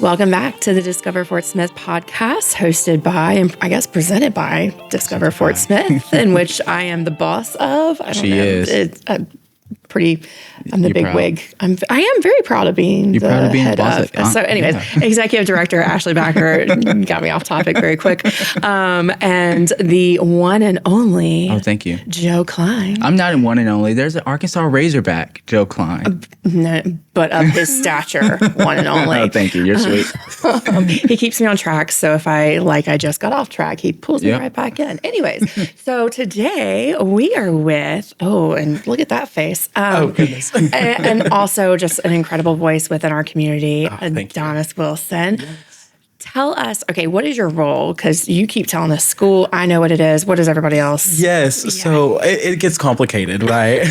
Welcome back to the Discover Fort Smith podcast, hosted by, and I guess presented by Discover Fort Smith, in which I am the boss of. I don't know. Is. I'm the big wig. I am very proud of being the head of. So anyways, Executive Director Ashley Backer got me off topic very quick. And the one and only. Oh, thank you. Joe Klein. I'm not a one and only. There's an Arkansas Razorback, Joe Klein. No, but of his stature, one and only. Oh, thank you. You're sweet. He keeps me on track. So if I just got off track, he pulls me right back in. Anyways, so today we are with, and look at that face. Goodness. and also just an incredible voice within our community, Adonis Wilson. Yes. Tell us, what is your role? Because you keep telling us school. I know what it is. What is everybody else? Yes. Yeah. So it gets complicated, right?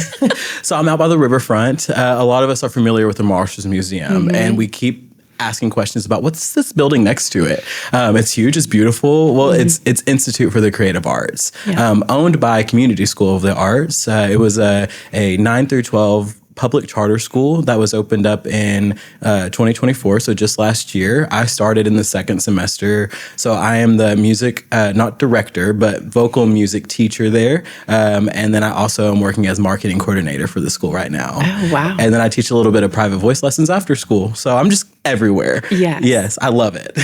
So I'm out by the riverfront. A lot of us are familiar with the Marshall's Museum, and we keep asking questions about what's this building next to it. It's huge. It's beautiful. Well, it's Institute for the Creative Arts, owned by Community School of the Arts. It was a 9 through 12 public charter school that was opened up in 2024. So just last year, I started in the second semester. So I am the music, not director, but vocal music teacher there. And then I also am working as marketing coordinator for the school right now. Oh, wow. And then I teach a little bit of private voice lessons after school. So I'm just everywhere. Yes, I love it.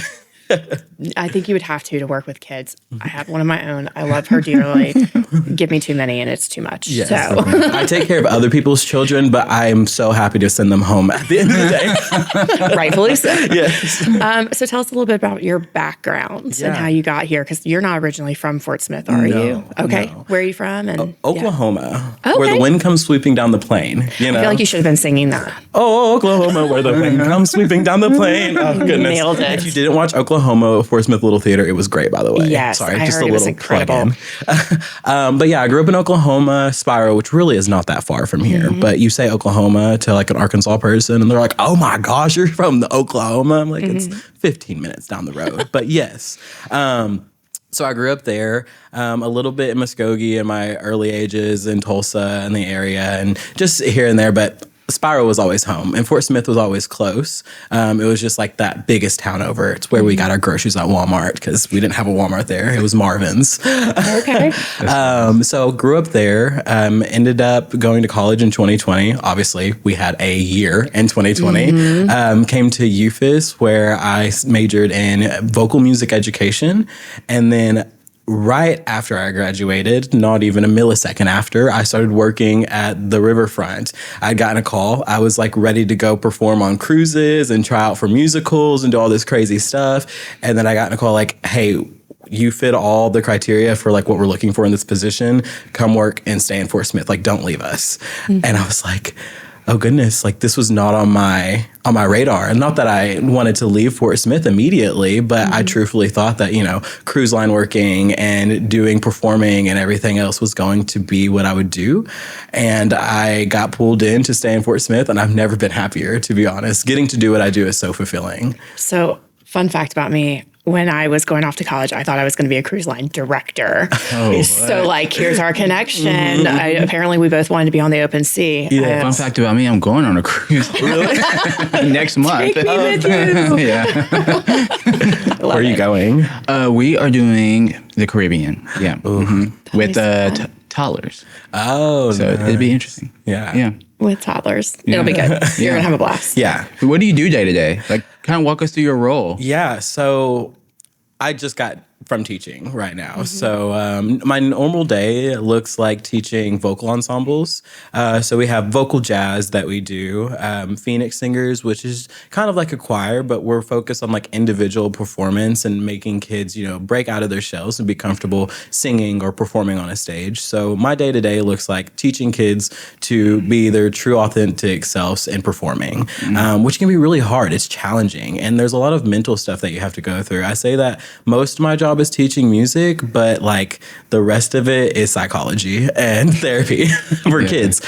I think you would have to work with kids. I have one of my own. I love her dearly. Give me too many and it's too much. Yes. So I take care of other people's children, but I'm so happy to send them home at the end of the day. Rightfully so. Yes. So tell us a little bit about your background and how you got here, because you're not originally from Fort Smith, are you? Okay. No. Where are you from? And Oklahoma, where the wind comes sweeping down the plain. You know? I feel like you should have been singing that. Oh, Oklahoma, where the wind comes sweeping down the plain. Oh, goodness. Nailed it. If you didn't watch Oklahoma, Fort Smith Little Theater, it was great, by the way. Yes, sorry, I just heard a it was little incredible. But yeah, I grew up in Oklahoma, Spiro, which really is not that far from here. But you say Oklahoma to like an Arkansas person, and they're like, "Oh my gosh, you're from the Oklahoma." I'm like, it's 15 minutes down the road. But yes. So I grew up there, a little bit in Muskogee in my early ages, in Tulsa and the area, and just here and there. But Spiro was always home, and Fort Smith was always close. It was just like that biggest town over. It's where we got our groceries at Walmart, because we didn't have a Walmart there. It was Marvin's. Okay. So grew up there, ended up going to college in 2020. Obviously, we had a year in 2020. Came to UAFS, where I majored in vocal music education, and then right after I graduated, not even a millisecond after, I started working at the riverfront. I'd gotten a call. I was like ready to go perform on cruises and try out for musicals and do all this crazy stuff. And then I got a call like, hey, you fit all the criteria for like what we're looking for in this position. Come work and stay in Fort Smith. Like, don't leave us. And I was like, oh goodness, like this was not on my radar. And not that I wanted to leave Fort Smith immediately, but I truthfully thought that, cruise line working and doing performing and everything else was going to be what I would do. And I got pulled in to stay in Fort Smith, and I've never been happier, to be honest. Getting to do what I do is so fulfilling. So, fun fact about me. When I was going off to college, I thought I was going to be a cruise line director. So, here's our connection. Apparently, we both wanted to be on the open sea. Yeah. Fun fact about me, I'm going on a cruise next month. Take me with you. Where are you going? We are doing the Caribbean. Yeah. With toddlers. Oh, so nice. It'd be interesting. Yeah. With toddlers. It'll be good. You're going to have a blast. Yeah. What do you do day to day? Like, kind of walk us through your role. Yeah. So I just got from teaching right now. So my normal day looks like teaching vocal ensembles. So we have vocal jazz that we do, Phoenix Singers, which is kind of like a choir, but we're focused on like individual performance and making kids, break out of their shells and be comfortable singing or performing on a stage. So my day to day looks like teaching kids to be their true authentic selves in performing, which can be really hard. It's challenging. And there's a lot of mental stuff that you have to go through. I say that most of my job job is teaching music, but like the rest of it is psychology and therapy for kids,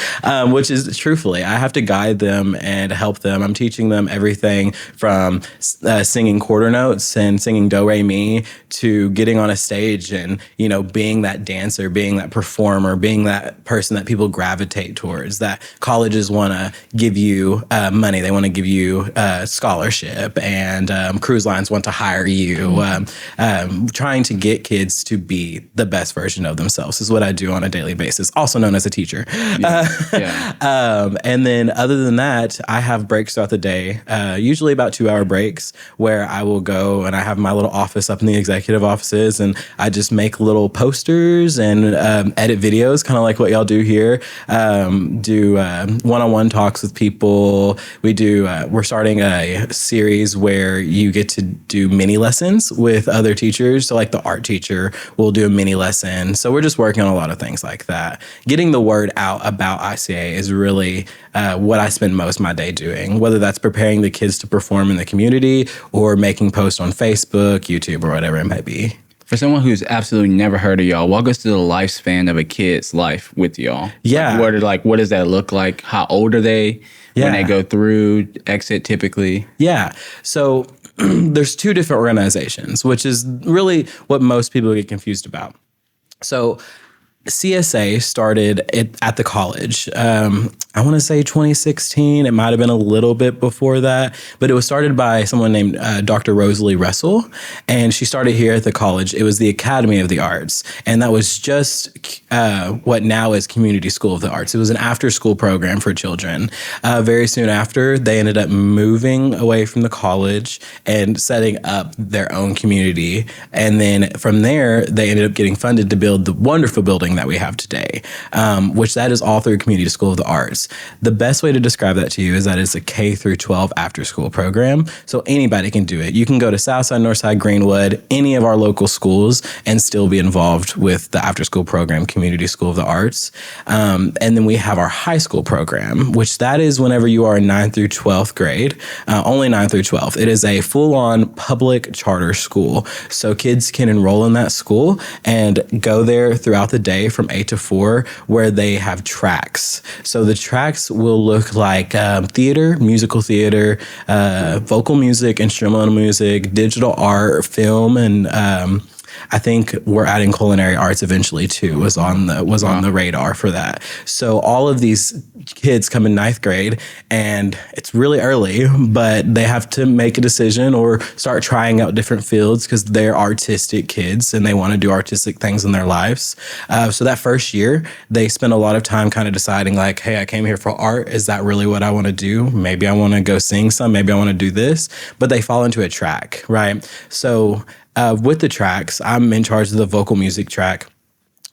which is truthfully, I have to guide them and help them. I'm teaching them everything from singing quarter notes and singing do, re, mi to getting on a stage and, you know, being that dancer, being that performer, being that person that people gravitate towards, that colleges want to give you money. They want to give you scholarship, and cruise lines want to hire you. Trying to get kids to be the best version of themselves is what I do on a daily basis, also known as a teacher. And then other than that, I have breaks throughout the day, usually about 2-hour breaks, where I will go and I have my little office up in the executive offices, and I just make little posters and edit videos, kind of like what y'all do here. Do one-on-one talks with people. We're starting a series where you get to do mini lessons with other teachers. So like the art teacher will do a mini lesson. So we're just working on a lot of things like that. Getting the word out about ICA is really what I spend most of my day doing, whether that's preparing the kids to perform in the community or making posts on Facebook, YouTube, or whatever it might be. For someone who's absolutely never heard of y'all, walk us through the lifespan of a kid's life with y'all. Yeah. What does that look like? How old are they when they go through, exit typically? Yeah. So there's 2 different organizations, which is really what most people get confused about. So CSA started at the college. I want to say 2016. It might have been a little bit before that, but it was started by someone named Dr. Rosalie Russell, and she started here at the college. It was the Academy of the Arts, and that was just what now is Community School of the Arts. It was an after-school program for children. Very soon after, they ended up moving away from the college and setting up their own community, and then from there, they ended up getting funded to build the wonderful building that we have today, which that is all through Community School of the Arts. The best way to describe that to you is that it's a K through 12 after school program. So anybody can do it. You can go to Southside, Northside, Greenwood, any of our local schools, and still be involved with the after school program, Community School of the Arts. And then we have our high school program, which that is whenever you are in 9th through 12th grade, only 9th through 12th. It is a full-on public charter school. So kids can enroll in that school and go there throughout the day from 8 to 4, where they have tracks. So the tracks will look like theater, musical theater, vocal music, instrumental music, digital art, film, and I think we're adding culinary arts eventually too, was on the radar for that. So all of these kids come in 9th grade, and it's really early, but they have to make a decision or start trying out different fields because they're artistic kids and they want to do artistic things in their lives. So that first year, they spend a lot of time kind of deciding like, hey, I came here for art. Is that really what I want to do? Maybe I want to go sing some. Maybe I want to do this. But they fall into a track, right? So with the tracks, I'm in charge of the vocal music track.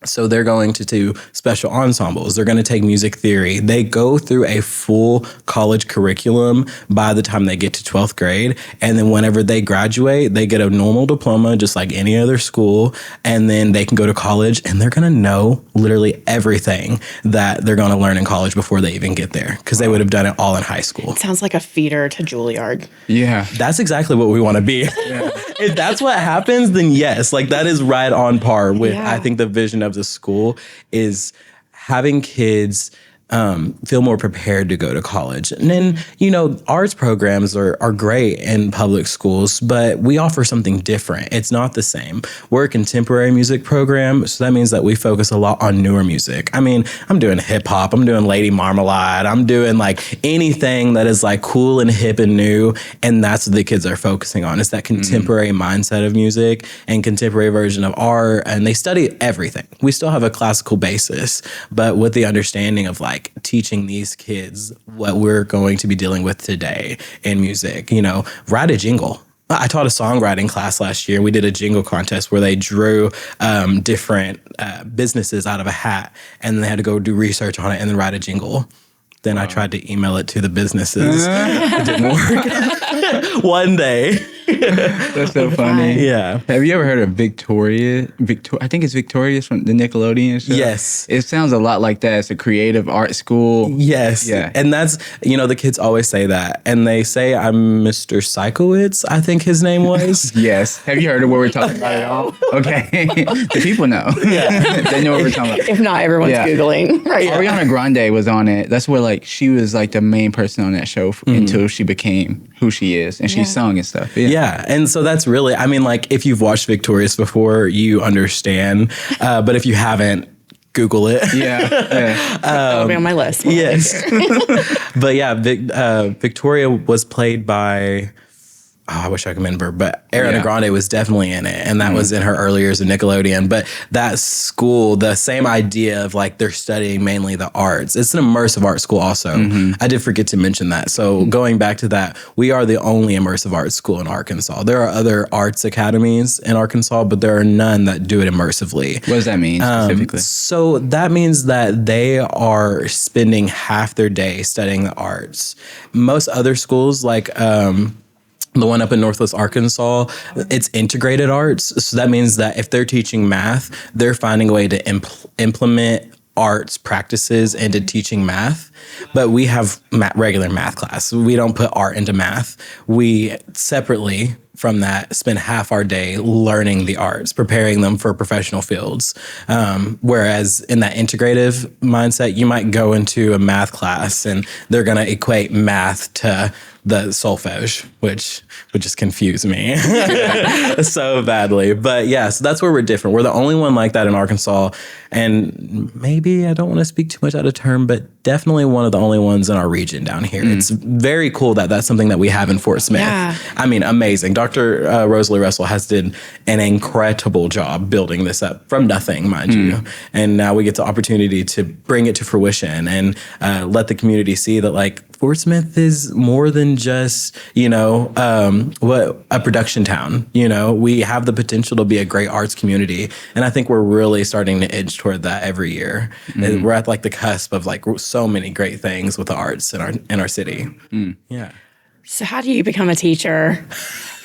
So they're going to do special ensembles. They're going to take music theory. They go through a full college curriculum by the time they get to 12th grade. And then whenever they graduate, they get a normal diploma, just like any other school. And then they can go to college, and they're going to know literally everything that they're going to learn in college before they even get there, because they would have done it all in high school. It sounds like a feeder to Juilliard. Yeah. That's exactly what we want to be. Yeah. If that's what happens, then yes, like that is right on par with, I think, the vision of the school is having kids feel more prepared to go to college. And then, you know, arts programs are great in public schools, but we offer something different. It's not the same. We're a contemporary music program, so that means that we focus a lot on newer music. I mean, I'm doing hip hop, I'm doing Lady Marmalade, I'm doing like anything that is like cool and hip and new, and that's what the kids are focusing on. It's that contemporary mindset of music and contemporary version of art, and they study everything. We still have a classical basis, but with the understanding of like teaching these kids what we're going to be dealing with today in music. You know, write a jingle. I taught a songwriting class last year. We did a jingle contest where they drew different businesses out of a hat, and they had to go do research on it and then write a jingle. Then I tried to email it to the businesses. It didn't work. One day. That's so funny. Yeah. Have you ever heard of Victoria? I think it's Victoria's from the Nickelodeon show. Yes. It sounds a lot like that. It's a creative art school. Yes. Yeah. And that's, the kids always say that. And they say I'm Mr. Psychowitz, I think his name was. Yes. Have you heard of what we're talking about at all? Okay. The people know. Yeah. They know what we're talking about. If not, everyone's Googling. Right. Ariana Grande was on it. That's where she was the main person on that show until she became who she is. And she sung and stuff. Yeah. And so that's really, if you've watched Victorious before, you understand. But if you haven't, Google it. Yeah. That'll be on my list. Yes. But yeah, Victoria was played by... I wish I could remember, but Ariana Grande was definitely in it. And that was in her early years of Nickelodeon. But that school, the same idea of they're studying mainly the arts. It's an immersive art school also. I did forget to mention that. So going back to that, we are the only immersive art school in Arkansas. There are other arts academies in Arkansas, but there are none that do it immersively. What does that mean specifically? So that means that they are spending half their day studying the arts. Most other schools, the one up in Northwest Arkansas, it's integrated arts. So that means that if they're teaching math, they're finding a way to implement arts practices into teaching math. But we have regular math class. We don't put art into math. We separately from that spend half our day learning the arts, preparing them for professional fields. Whereas in that integrative mindset, you might go into a math class and they're going to equate math to the solfege, which would just confuse me so badly. But yeah, so that's where we're different. We're the only one like that in Arkansas. And maybe I don't want to speak too much out of turn, but definitely one of the only ones in our region down here. It's very cool that that's something that we have in Fort Smith. Yeah. I mean, amazing. Dr. Rosalie Russell has did an incredible job building this up from nothing, mind you. And now we get the opportunity to bring it to fruition and let the community see that Fort Smith is more than just, a production town. We have the potential to be a great arts community. And I think we're really starting to edge toward that every year. And we're at the cusp of so many great things with the arts in our city. Yeah. So how do you become a teacher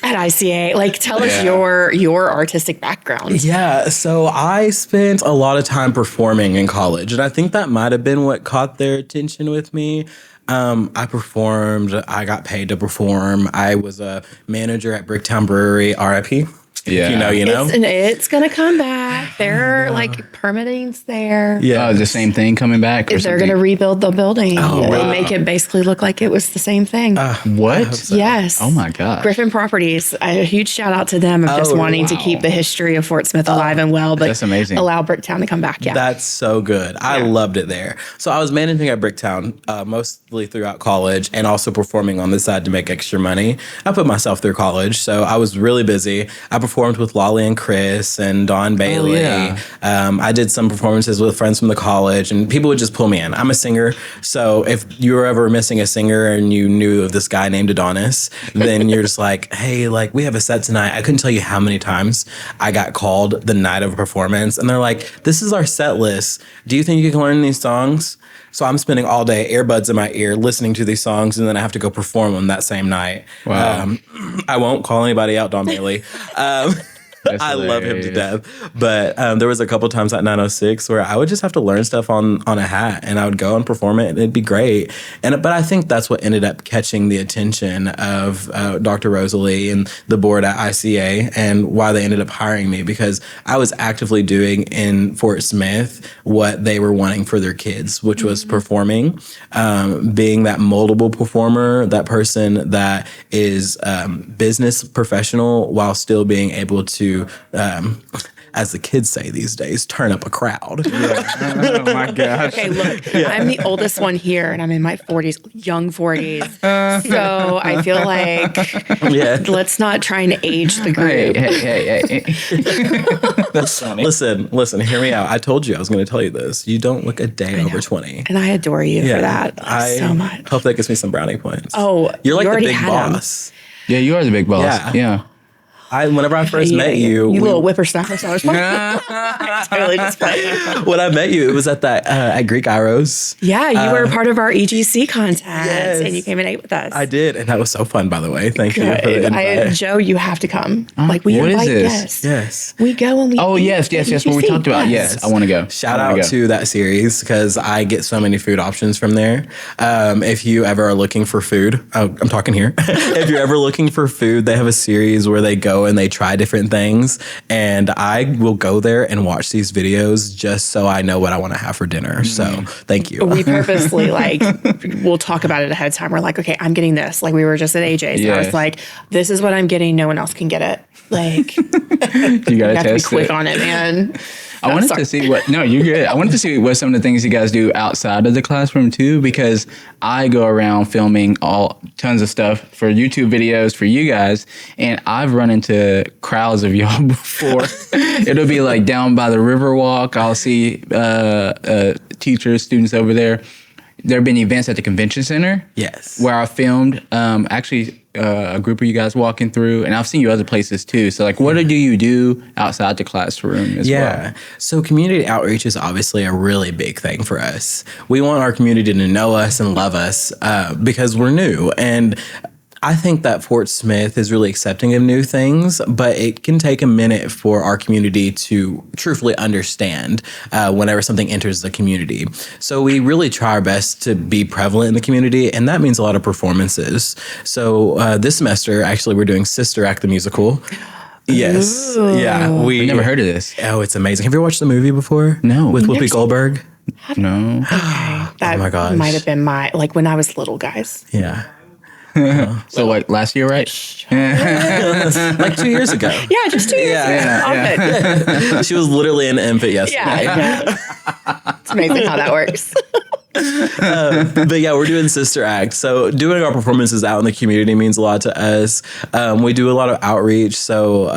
at ICA? Tell us your artistic background. Yeah, so I spent a lot of time performing in college, and I think that might have been what caught their attention with me. I performed. I got paid to perform. I was a manager at Bricktown Brewery, RIP. Yeah. You know. It's going to come back. There are permitting's there. Yeah. Oh, the same thing coming back? Or they're going to rebuild the building. Wow. Make it basically look like it was the same thing. What? So. Yes. Oh my gosh. Griffin Properties. A huge shout out to them of just wanting to keep the history of Fort Smith alive and well, but that's amazing. Allow Bricktown to come back. Yeah. That's so good. I loved it there. So I was managing at Bricktown mostly throughout college and also performing on the side to make extra money. I put myself through college, so I was really busy. I performed with Lolly and Chris and Don Bailey. Yeah. I did some performances with friends from the college, and people would just pull me in. I'm a singer, so if you were ever missing a singer and you knew of this guy named Adonis, then you're just hey, we have a set tonight. I couldn't tell you how many times I got called the night of a performance, and they're like, this is our set list. Do you think you can learn these songs? So I'm spending all day earbuds in my ear listening to these songs, and then I have to go perform them that same night. Wow. I won't call anybody out, Don Bailey. I love him to death. But there was a couple times at 906 where I would just have to learn stuff on a hat, and I would go and perform it, and it'd be great. But I think that's what ended up catching the attention of Dr. Rosalie and the board at ICA, and why they ended up hiring me, because I was actively doing in Fort Smith what they were wanting for their kids, which was performing, being that moldable performer, that person that is business professional while still being able to as the kids say these days, turn up a crowd. Yeah. Oh my gosh. Okay, look, I'm the oldest one here, and I'm in my 40s, young 40s. So I feel let's not try and age the group. Hey. That's funny. Listen, hear me out. I told you I was going to tell you this. You don't look a day over 20. And I adore you for that so much. Hope that gives me some brownie points. Oh, you're like the big boss. Yeah, you are the big boss. Yeah. Whenever I first met you, you little whippersnapper. So I was totally just playing. When I met you, it was at Greek Iros. Yeah, you were part of our EGC contest, and you came and ate with us. I did, and that was so fun. By the way, thank you for the invite. Joe, you have to come. Like we invite guests. Yes, we go and we. Oh yes, what we talked about. Yes, I want to go. Shout out to that series because I get so many food options from there. If you ever are looking for food, I'm talking here. If you're ever looking for food, they have a series where they go and they try different things, and I will go there and watch these videos just so I know what I want to have for dinner. So thank you. We purposely we'll talk about it ahead of time. We're like, okay, I'm getting this. Like we were just at AJ's. And I was like, this is what I'm getting. No one else can get it. Like you gotta have to be quick on it, man. I wanted to see you're good. I wanted to see what some of the things you guys do outside of the classroom too, because I go around filming tons of stuff for YouTube videos for you guys, and I've run into crowds of y'all before. It'll be like down by the Riverwalk. I'll see teachers, students over there. There have been events at the convention center. Yes. Where I filmed a group of you guys walking through, and I've seen you other places too. So like, what do you do outside the classroom as well? So community outreach is obviously a really big thing for us. We want our community to know us and love us because we're new. And I think that Fort Smith is really accepting of new things, but it can take a minute for our community to truthfully understand whenever something enters the community. So we really try our best to be prevalent in the community, and that means a lot of performances. So this semester, actually, we're doing Sister Act the musical. Yes. Ooh. Yeah. I've never heard of this. Oh, it's amazing. Have you ever watched the movie before? No. With Whoopi Goldberg? No. Okay. That oh my gosh. might have been when I was little, guys. Yeah. So like last year, right? Like 2 years ago. Yeah, just 2 years ago. Yeah. She was literally an infant yesterday. Yeah. It's amazing how that works. But yeah, we're doing Sister Act. So doing our performances out in the community means a lot to us. We do a lot of outreach. So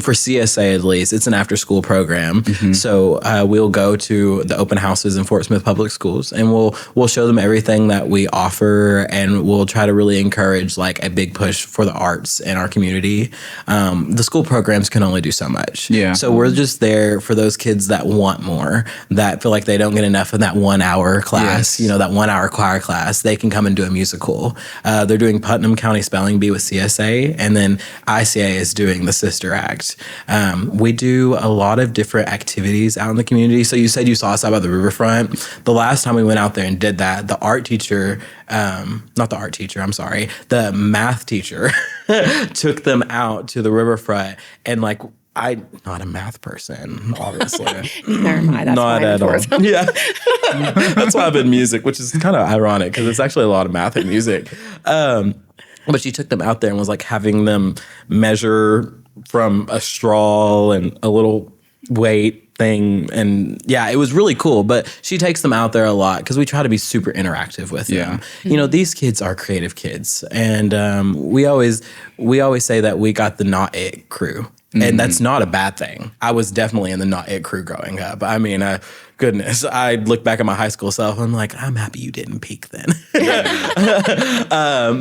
for CSA at least, it's an after school program. Mm-hmm. So we'll go to the open houses in Fort Smith Public Schools, and we'll show them everything that we offer, and we'll try to really encourage like a big push for the arts in our community. The school programs can only do so much. Yeah. So we're just there for those kids that want more, that feel like they don't get enough in that 1 hour class. Yes. That 1 hour choir class, they can come and do a musical. They're doing Putnam County Spelling Bee with CSA, and then ICA is doing the Sister Act. We do a lot of different activities out in the community. So you said you saw us out by the riverfront. The last time we went out there and did that, the math teacher took them out to the riverfront, and like, I'm not a math person, obviously. Neither am I. That's not at all. Yeah. That's why I'm in music, which is kind of ironic because it's actually a lot of math in music. But she took them out there and was like having them measure from a straw and a little weight thing. And yeah, it was really cool. But she takes them out there a lot because we try to be super interactive with them. Mm-hmm. These kids are creative kids. And we always say that we got the not it crew. And that's not a bad thing. I was definitely in the not it crew growing up. I mean, goodness, I look back at my high school self, I'm like, I'm happy you didn't peak then.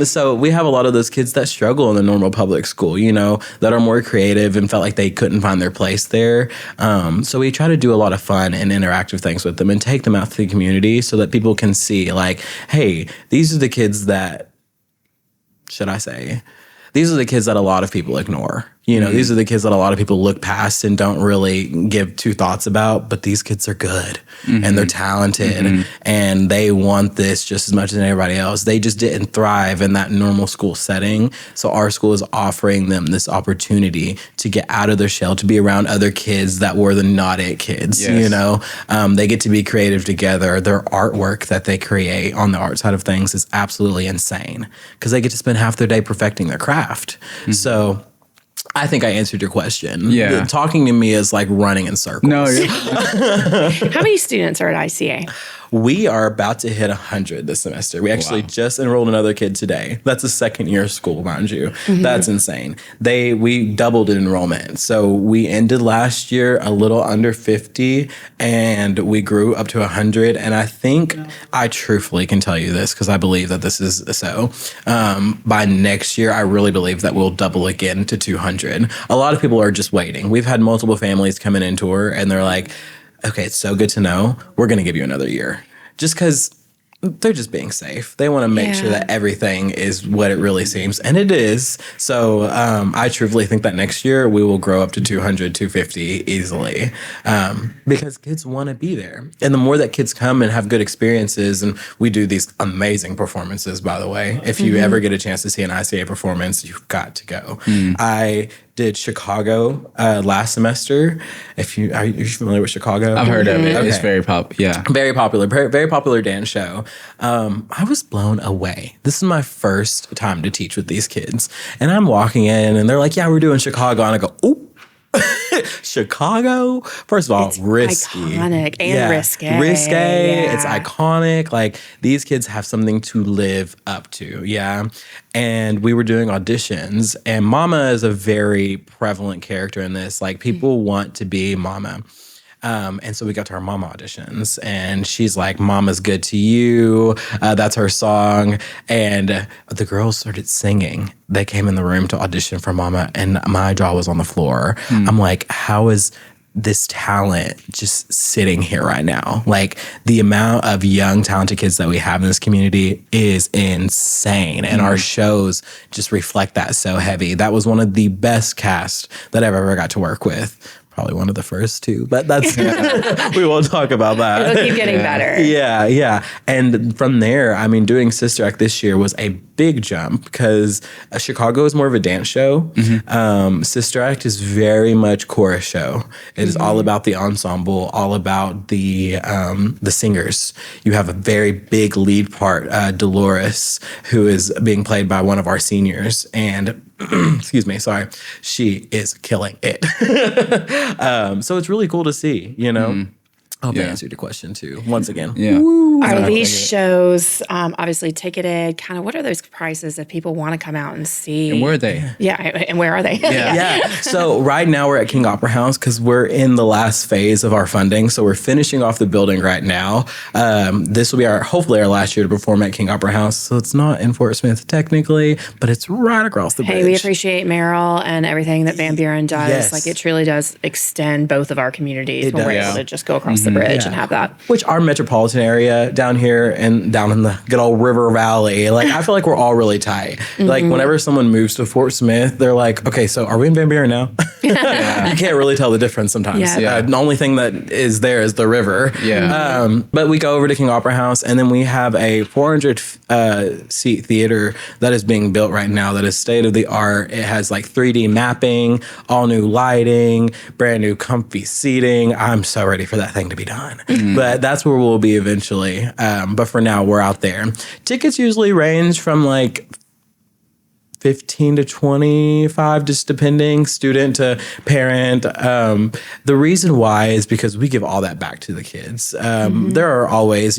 So we have a lot of those kids that struggle in the normal public school, that are more creative and felt like they couldn't find their place there. So we try to do a lot of fun and interactive things with them and take them out to the community so that people can see like, hey, these are the kids that, these are the kids that a lot of people ignore. These are the kids that a lot of people look past and don't really give two thoughts about, but these kids are good and they're talented and they want this just as much as anybody else. They just didn't thrive in that normal school setting. So our school is offering them this opportunity to get out of their shell, to be around other kids that were the not it kids, They get to be creative together. Their artwork that they create on the art side of things is absolutely insane because they get to spend half their day perfecting their craft. So I think I answered your question. Talking to me is like running in circles. No, How many students are at ICA? We are about to hit 100 this semester. We actually just enrolled another kid today. That's a second year of school, mind you. That's insane. We doubled in enrollment. So we ended last year a little under 50 and we grew up to 100. And I think I truthfully can tell you this because I believe that this is so. By next year, I really believe that we'll double again to 200. A lot of people are just waiting. We've had multiple families come in and tour and they're like, okay, it's so good to know. We're going to give you another year. Just because they're just being safe. They want to make sure that everything is what it really seems. And it is. So I truthfully think that next year we will grow up to 200, 250 easily because kids want to be there. And the more that kids come and have good experiences, and we do these amazing performances, by the way. If you ever get a chance to see an ICA performance, you've got to go. I did Chicago last semester. Are you familiar with Chicago? I've heard of it. Okay. It's very very popular, very popular dance show. I was blown away. This is my first time to teach with these kids, and I'm walking in, and they're like, "Yeah, we're doing Chicago," and I go, "Ooh." Chicago, first of all, it's risky, iconic and risque. It's iconic. Like these kids have something to live up to. And we were doing auditions, and Mama is a very prevalent character in this. Like people want to be Mama. And so we got to our Mama auditions, and she's like, "Mama's good to you." That's her song. And the girls started singing. They came in the room to audition for Mama, and my jaw was on the floor. I'm like, how is this talent just sitting here right now? Like the amount of young, talented kids that we have in this community is insane. And our shows just reflect that so heavy. That was one of the best casts that I've ever got to work with. Probably one of the first two, but that's we won't talk about that. It'll keep getting better. Yeah. And from there, I mean, doing Sister Act this year was a big jump because Chicago is more of a dance show. Sister Act is very much chorus show. It is all about the ensemble, all about the singers. You have a very big lead part, Dolores, who is being played by one of our seniors, and excuse me, sorry, she is killing it. So it's really cool to see, you know. I hope I answered your question too. Once again. Are these shows obviously ticketed? Kind of what are those prices if people want to come out and see? And where are they? And where are they? So right now we're at King Opera House because we're in the last phase of our funding. So we're finishing off the building right now. This will be hopefully our last year to perform at King Opera House. So it's not in Fort Smith technically, but it's right across the bridge. Hey, we appreciate Mural and everything that Van Buren does. Yes. Like it truly does extend both of our communities when we're able to just go across the bridge and have that. Which our metropolitan area down here and down in the good old River Valley, like I feel like we're all really tight. Like whenever someone moves to Fort Smith, they're like, okay, so are we in Van Buren now? You can't really tell the difference sometimes. The only thing that is there is the river. But we go over to King Opera House, and then we have a 400 seat theater that is being built right now that is state of the art. It has like 3D mapping, all new lighting, brand new comfy seating. I'm so ready for that thing to be done. But that's where we'll be eventually. But for now, we're out there. Tickets usually range from like 15 to 25, just depending, student to parent. The reason why is because we give all that back to the kids. There are always,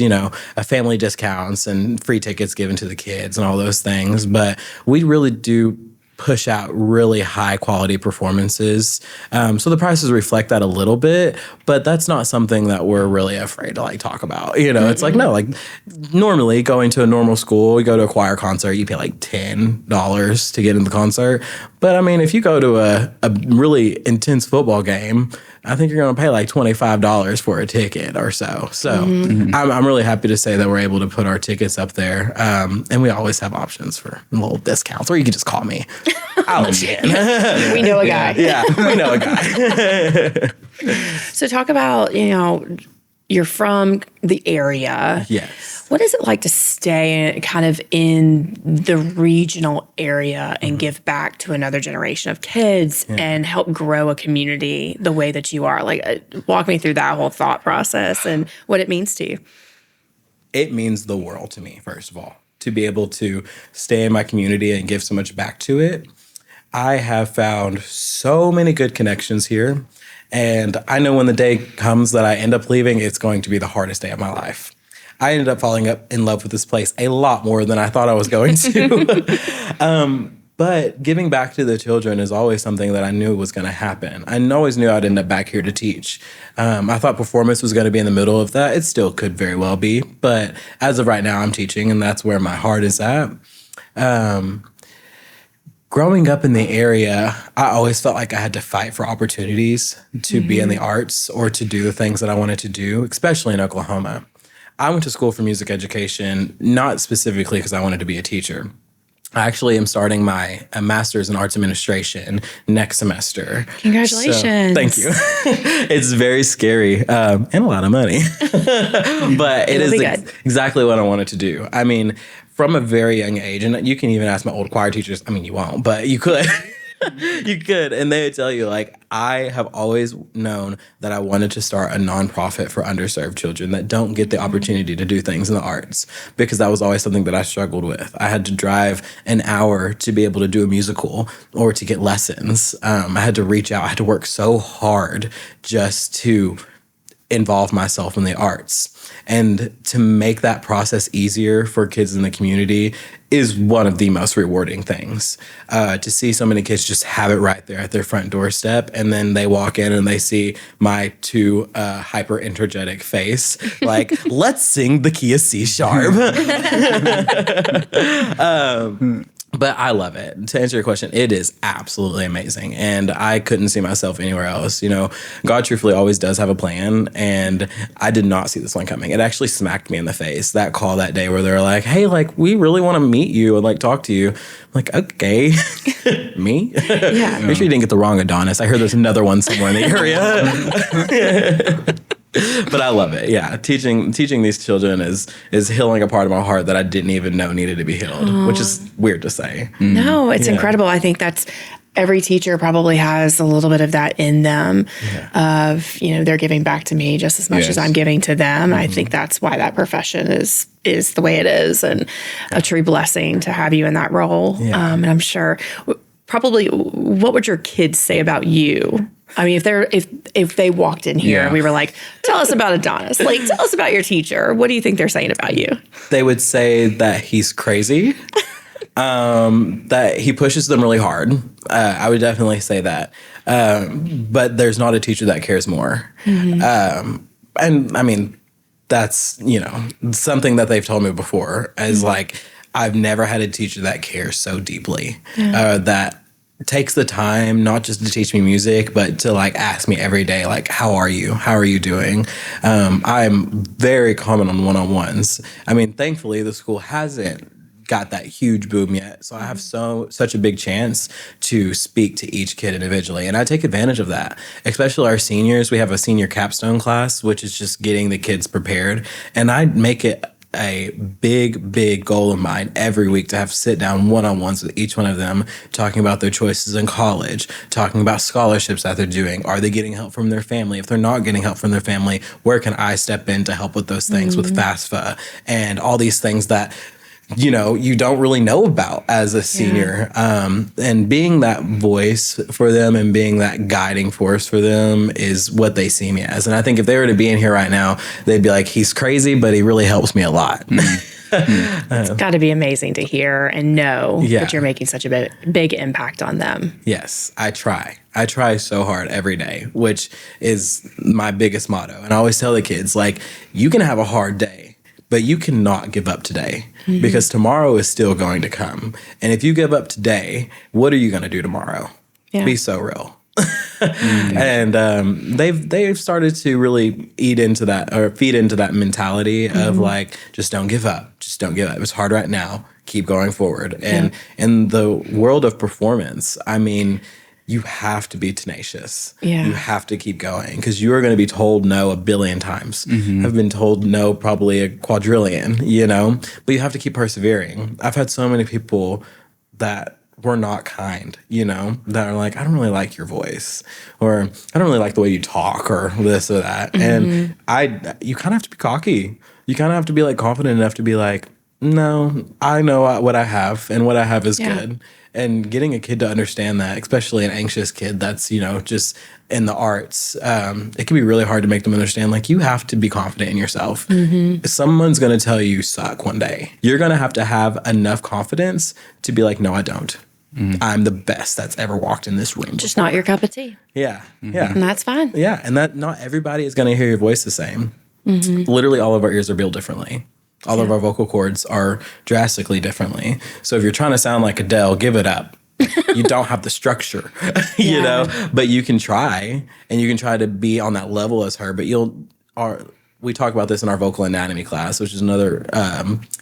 family discounts and free tickets given to the kids and all those things. But we really do push out really high quality performances. So the prices reflect that a little bit, but that's not something that we're really afraid to like talk about. It's like, no, like normally going to a normal school, you go to a choir concert, you pay like $10 to get in the concert. But I mean, if you go to a really intense football game, I think you're going to pay like $25 for a ticket or so. So I'm really happy to say that we're able to put our tickets up there. And we always have options for little discounts, or you can just call me. I'll let you in. We know a guy. Yeah, we know a guy. So talk about, you're from the area. Yes. What is it like to stay kind of in the regional area and give back to another generation of kids and help grow a community the way that you are? Like, walk me through that whole thought process and what it means to you. It means the world to me, first of all, to be able to stay in my community and give so much back to it. I have found so many good connections here. And I know when the day comes that I end up leaving, it's going to be the hardest day of my life. I ended up falling in love with this place a lot more than I thought I was going to. But giving back to the children is always something that I knew was going to happen. I always knew I'd end up back here to teach. I thought performance was going to be in the middle of that. It still could very well be. But as of right now, I'm teaching, and that's where my heart is at. Growing up in the area, I always felt like I had to fight for opportunities to be in the arts or to do the things that I wanted to do, especially in Oklahoma. I went to school for music education, not specifically because I wanted to be a teacher. I actually am starting my master's in arts administration next semester. Congratulations. So, thank you. It's very scary and a lot of money. But it is exactly what I wanted to do. I mean, from a very young age, and you can even ask my old choir teachers. I mean, you won't, but you could. You could. And they would tell you, like, I have always known that I wanted to start a nonprofit for underserved children that don't get the opportunity to do things in the arts, because that was always something that I struggled with. I had to drive an hour to be able to do a musical or to get lessons. I had to reach out. I had to work so hard just to involve myself in the arts. And to make that process easier for kids in the community is one of the most rewarding things. To see so many kids just have it right there at their front doorstep, and then they walk in and they see my too hyper energetic face, like, let's sing the key of C sharp. But I love it. To answer your question, it is absolutely amazing. And I couldn't see myself anywhere else. You know, God truthfully always does have a plan. And I did not see this one coming. It actually smacked me in the face, that call that day where they're like, hey, like, we really want to meet you and like talk to you. I'm like, okay. Me? Yeah. Make sure you didn't get the wrong Adonis. I heard there's another one somewhere in the area. But I love it. Yeah, teaching these children is healing a part of my heart that I didn't even know needed to be healed, which is weird to say. No, it's incredible. I think that's every teacher probably has a little bit of that in them of, you know, they're giving back to me just as much as I'm giving to them. I think that's why that profession is the way it is, and a true blessing to have you in that role. And I'm sure probably, what would your kids say about you? I mean, if they walked in here and we were like, tell us about Adonis, like, tell us about your teacher, what do you think they're saying about you? They would say that he's crazy, that he pushes them really hard. I would definitely say that. But there's not a teacher that cares more. And I mean, that's, you know, something that they've told me before is like, I've never had a teacher that cares so deeply, that takes the time not just to teach me music, but to like ask me every day, like, how are you? How are you doing? I'm very common on one-on-ones. I mean, thankfully, the school hasn't got that huge boom yet. So I have such a big chance to speak to each kid individually. And I take advantage of that, especially our seniors. We have a senior capstone class, which is just getting the kids prepared. And I make it a big goal of mine every week to have sit down one-on-ones with each one of them, talking about their choices in college, talking about scholarships that they're doing. Are they getting help from their family? If they're not getting help from their family, where can I step in to help with those things with FAFSA and all these things that, you know, you don't really know about as a senior. And being that voice for them and being that guiding force for them is what they see me as. And I think if they were to be in here right now, they'd be like, he's crazy, but he really helps me a lot. It's got to be amazing to hear and know that you're making such a big impact on them. Yes, I try. I try so hard every day, which is my biggest motto. And I always tell the kids, like, you can have a hard day, but you cannot give up today, because tomorrow is still going to come. And if you give up today, what are you going to do tomorrow? Be so real. And they've started to really feed into that mentality of like, just don't give up. Just don't give up. It's hard right now. Keep going forward. And in the world of performance, I mean, you have to be tenacious. You have to keep going, because you are going to be told no a billion times. I've been told no probably a quadrillion, you know, but you have to keep persevering. I've had so many people that were not kind, you know, that are like, I don't really like your voice, or I don't really like the way you talk, or this or that. And you kind of have to be cocky. You kind of have to be like confident enough to be like, No, I know what I have, and what I have is good. And getting a kid to understand that, especially an anxious kid that's, just in the arts, it can be really hard to make them understand, like, you have to be confident in yourself. Someone's going to tell you suck one day. You're going to have enough confidence to be like, no, I don't. I'm the best that's ever walked in this room. Just not your cup of tea. Yeah. Yeah. And that's fine. Yeah. And that not everybody is going to hear your voice the same. Literally all of our ears are built differently. All of our vocal cords are drastically differently. So if you're trying to sound like Adele, give it up. You don't have the structure, you know, but you can try, and you can try to be on that level as her, but we talk about this in our vocal anatomy class, which is another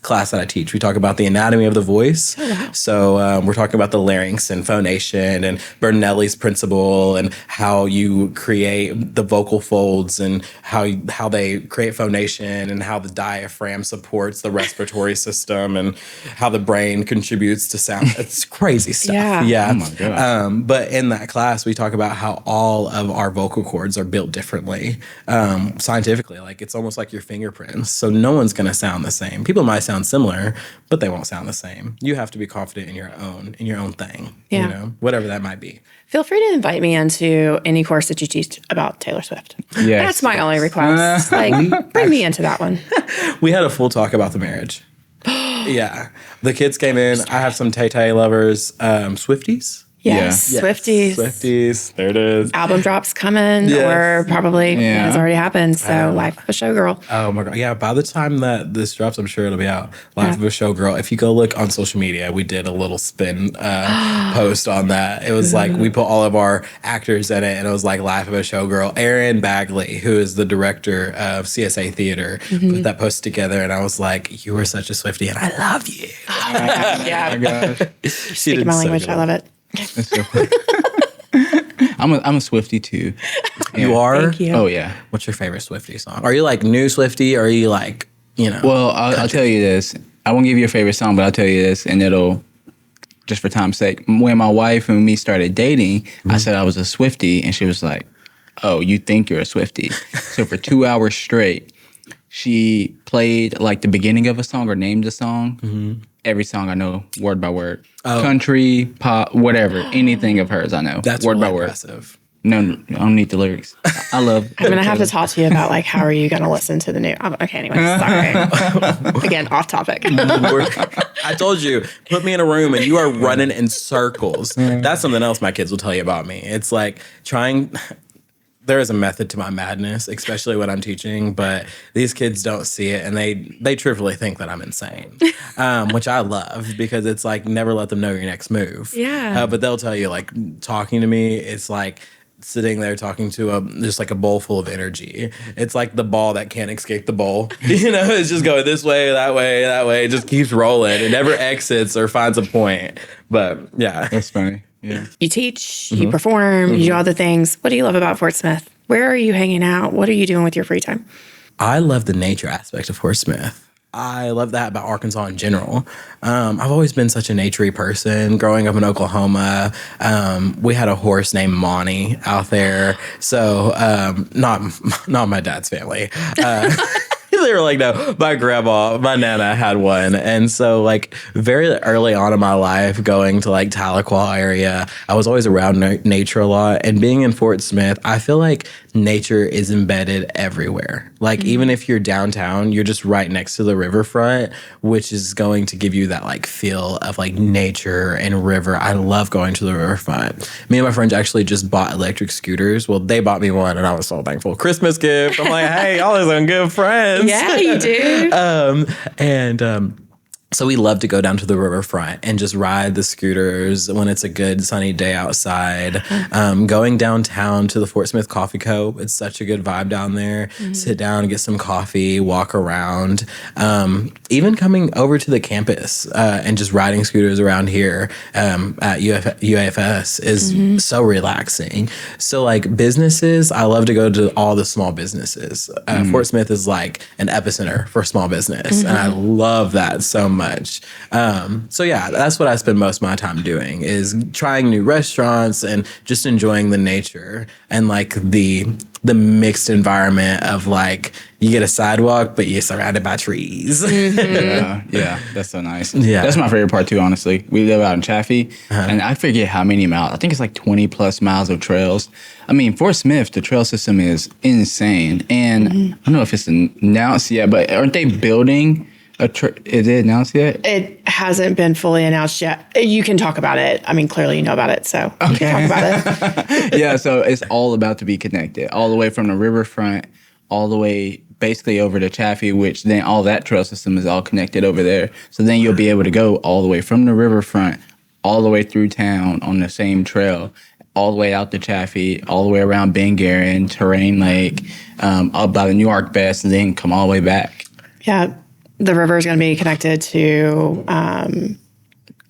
class that I teach. We talk about the anatomy of the voice. Oh, wow. So we're talking about the larynx and phonation and Bernelli's principle and how you create the vocal folds and how they create phonation and how the diaphragm supports the respiratory system and how the brain contributes to sound. It's crazy stuff. Yeah. Oh my God. But in that class, we talk about how all of our vocal cords are built differently, scientifically. Like, it's almost like your fingerprints. So no one's going to sound the same. People might sound similar, but they won't sound the same. You have to be confident in your own thing, whatever that might be. Feel free to invite me into any course that you teach about Taylor Swift. Yes. That's my only request. Bring me into that one. We had a full talk about the marriage. Yeah. The kids came in. I have some Tay-Tay lovers, Swifties. Yes, Swifties. Swifties. There it is. Album drops coming, or probably has already happened. So, Life of a Showgirl. Oh my God. Yeah, by the time that this drops, I'm sure it'll be out. Life of a Showgirl. If you go look on social media, we did a little spin post on that. It was like we put all of our actors in it, and it was like Life of a Showgirl. Aaron Bagley, who is the director of CSA Theater, put that post together, and I was like, you are such a Swiftie, and I love you. Oh my God. Yeah. Oh my gosh. Speaking my language, I love it. That's so funny. I'm a Swiftie too. Yeah. You are? Thank you. Oh yeah. What's your favorite Swiftie song? Are you like new Swiftie, or are you like, Well, I'll tell you this. I won't give you a favorite song, but I'll tell you this, and it'll, just for time's sake. When my wife and me started dating, I said I was a Swiftie, and she was like, "Oh, you think you're a Swiftie?" So for 2 hours straight, she played like the beginning of a song or named a song. Every song I know, word by word. Country, pop, whatever. Anything of hers I know. That's word really by word. Impressive. No, I don't need the lyrics. I love. I'm going to have to talk to you about, like, how are you going to listen to the new. Okay, anyway, sorry. Again, off topic. I told you, put me in a room and you are running in circles. That's something else my kids will tell you about me. It's like there is a method to my madness, especially when I'm teaching, but these kids don't see it, and they truthfully think that I'm insane, which I love, because it's like, never let them know your next move. Yeah. But they'll tell you, like, talking to me, it's like sitting there talking to just like a bowl full of energy. It's like the ball that can't escape the bowl. It's just going this way, that way, that way. It just keeps rolling. It never exits or finds a point. But yeah. That's funny. Yeah. You teach, you perform, you do all the things. What do you love about Fort Smith? Where are you hanging out? What are you doing with your free time? I love the nature aspect of Fort Smith. I love that about Arkansas in general. I've always been such a naturey person. Growing up in Oklahoma, we had a horse named Monty out there. So not my dad's family. They were like, no, my grandma, my nana had one. And so, like, very early on in my life, going to like Tahlequah area, I was always around nature a lot. And being in Fort Smith, I feel like nature is embedded everywhere. Like, even if you're downtown, you're just right next to the riverfront, which is going to give you that like feel of like nature and river. I love going to the riverfront. Me and my friends actually just bought electric scooters. Well, they bought me one, and I was so thankful. Christmas gift. I'm like, hey, y'all are some good friends. Yeah, you do. So we love to go down to the riverfront and just ride the scooters when it's a good sunny day outside. Going downtown to the Fort Smith Coffee Co. It's such a good vibe down there. Sit down, get some coffee, walk around. Even coming over to the campus and just riding scooters around here at UAFS is so relaxing. So like businesses, I love to go to all the small businesses. Fort Smith is like an epicenter for small business. And I love that so much. much. So yeah, that's what I spend most of my time doing, is trying new restaurants and just enjoying the nature and like the mixed environment of like, you get a sidewalk, but you're surrounded by trees. Yeah, that's so nice. Yeah. That's my favorite part too, honestly. We live out in Chaffee, and I forget how many miles. I think it's like 20 plus miles of trails. I mean, Fort Smith, the trail system is insane. And I don't know if it's announced yet, but aren't they building is it announced yet? It hasn't been fully announced yet. You can talk about it. I mean, clearly you know about it, so you can talk about it. Yeah, so it's all about to be connected, all the way from the riverfront, all the way basically over to Chaffee, which then all that trail system is all connected over there. So then you'll be able to go all the way from the riverfront, all the way through town on the same trail, all the way out to Chaffee, all the way around Ben Guerin, Terrain Lake, up by the New Arc Best, and then come all the way back. Yeah. The river is going to be connected to. I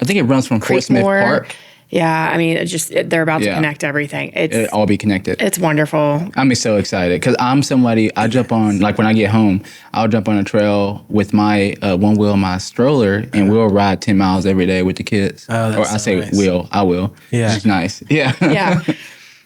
think it runs from Fort Smith Park. Yeah, I mean, they're about to connect everything. It'll all be connected. It's wonderful. I'm so excited because I'm somebody. I jump on, like when I get home, I'll jump on a trail with my one wheel, my stroller, and we'll ride 10 miles every day with the kids. Oh, that's I say nice. I will. Yeah, it's nice. Yeah, yeah,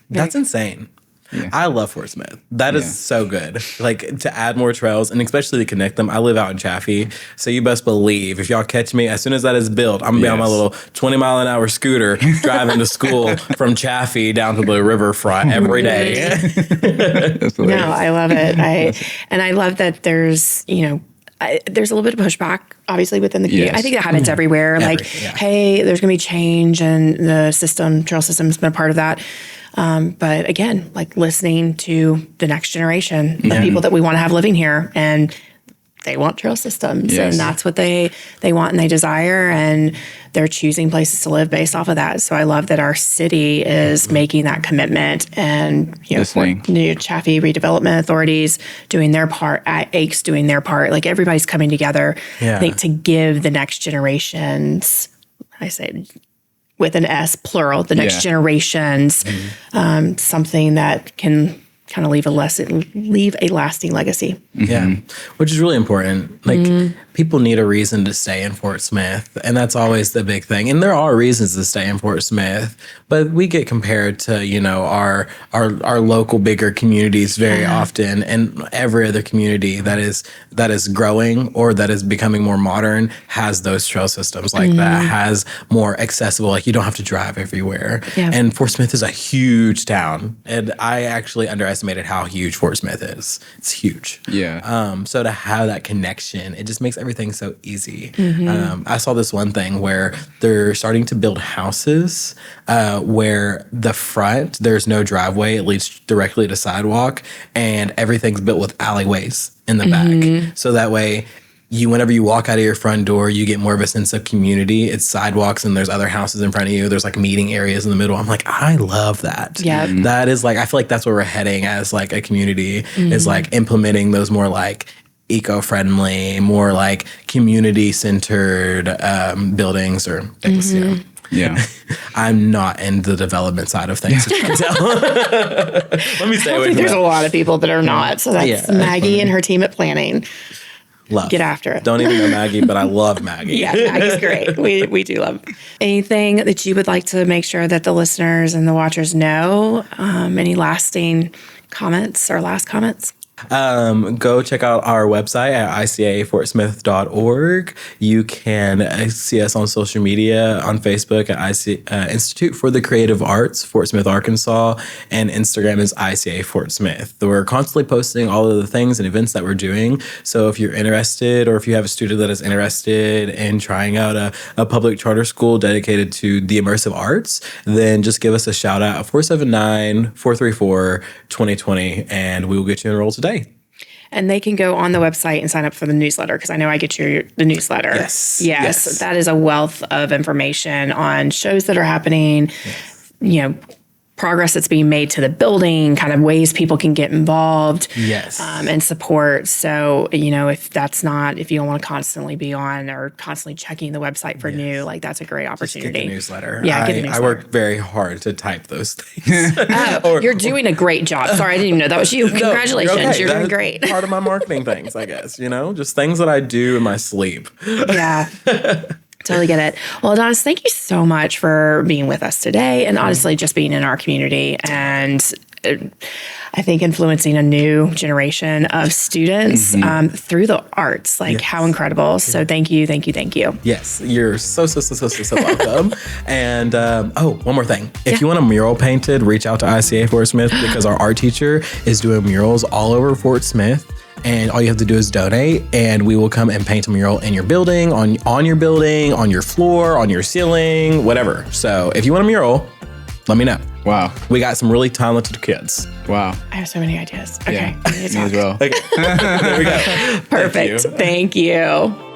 that's insane. Yeah. I love Fort Smith. That is so good. Like, to add more trails and especially to connect them. I live out in Chaffee, so you best believe if y'all catch me, as soon as that is built, I'm gonna be on my little 20-mile-an-hour scooter driving to school from Chaffee down to the riverfront every day. No, I love it. I love that there's, there's a little bit of pushback, obviously, within the community. Yes. I think that happens everywhere. Hey, there's going to be change, and the trail system's been a part of that. But again, like listening to the next generation of people that we want to have living here, and they want trail systems, and that's what they want and they desire, and they're choosing places to live based off of that. So I love that our city is making that commitment, and new Chaffee redevelopment authorities doing their part, AIC's doing their part. Like, everybody's coming together, I think, to give the next generations, I say with an S, plural, the next generations, something that can kind of leave a lasting legacy. Yeah, which is really important. Like, people need a reason to stay in Fort Smith, and that's always the big thing. And there are reasons to stay in Fort Smith, but we get compared to, our local bigger communities very often, and every other community that is growing or that is becoming more modern has those trail systems like that, has more accessible, like, you don't have to drive everywhere. Yeah. And Fort Smith is a huge town, and I actually underestimated how huge Fort Smith is. It's huge. Yeah. So to have that connection, it just makes everything so easy. I saw this one thing where they're starting to build houses where the front, there's no driveway, it leads directly to sidewalk, and everything's built with alleyways in the back. So that way, whenever you walk out of your front door, you get more of a sense of community. It's sidewalks, and there's other houses in front of you. There's like meeting areas in the middle. I'm like, I love that. Yeah. That is like, I feel like that's where we're heading as like a community, is like implementing those more like eco-friendly, more like community-centered buildings or things, Yeah. I'm not in the development side of things, as you can tell. Let me stay away from There's a lot of people that are not. So that's Maggie and her team at planning. Love. Get after it. Don't even know Maggie, but I love Maggie. Yeah, Maggie's great. We do love it. Anything that you would like to make sure that the listeners and the watchers know? Any lasting comments or last comments? Go check out our website at icafortsmith.org. You can see us on social media, on Facebook at Institute for the Creative Arts, Fort Smith, Arkansas, and Instagram is ICA Fort Smith. We're constantly posting all of the things and events that we're doing. So if you're interested, or if you have a student that is interested in trying out a public charter school dedicated to the immersive arts, then just give us a shout out at 479-434-2020, and we will get you enrolled today. And they can go on the website and sign up for the newsletter, because I know I get the newsletter. Yes. That is a wealth of information on shows that are happening, progress that's being made to the building, kind of ways people can get involved, yes, and support. So, you know, if you don't want to constantly be on or constantly checking the website for new, like that's a great opportunity. Just get the newsletter. Yeah, get the newsletter. I work very hard to type those things. You're doing a great job. Sorry, I didn't even know that was you. Congratulations. No, okay. You're doing great. Part of my marketing things, I guess, you know, just things that I do in my sleep. Yeah. Totally get it. Well, Adonis, thank you so much for being with us today and honestly just being in our community and I think influencing a new generation of students through the arts. Like how incredible. So thank you. Yes, you're so welcome. And one more thing. If you want a mural painted, reach out to ICA Fort Smith because our art teacher is doing murals all over Fort Smith. And all you have to do is donate, and we will come and paint a mural in your building, on your building, on your floor, on your ceiling, whatever. So if you want a mural, let me know. Wow. We got some really talented kids. Wow. I have so many ideas. Okay. Yeah, me as well. Okay. There we go. Perfect. Thank you.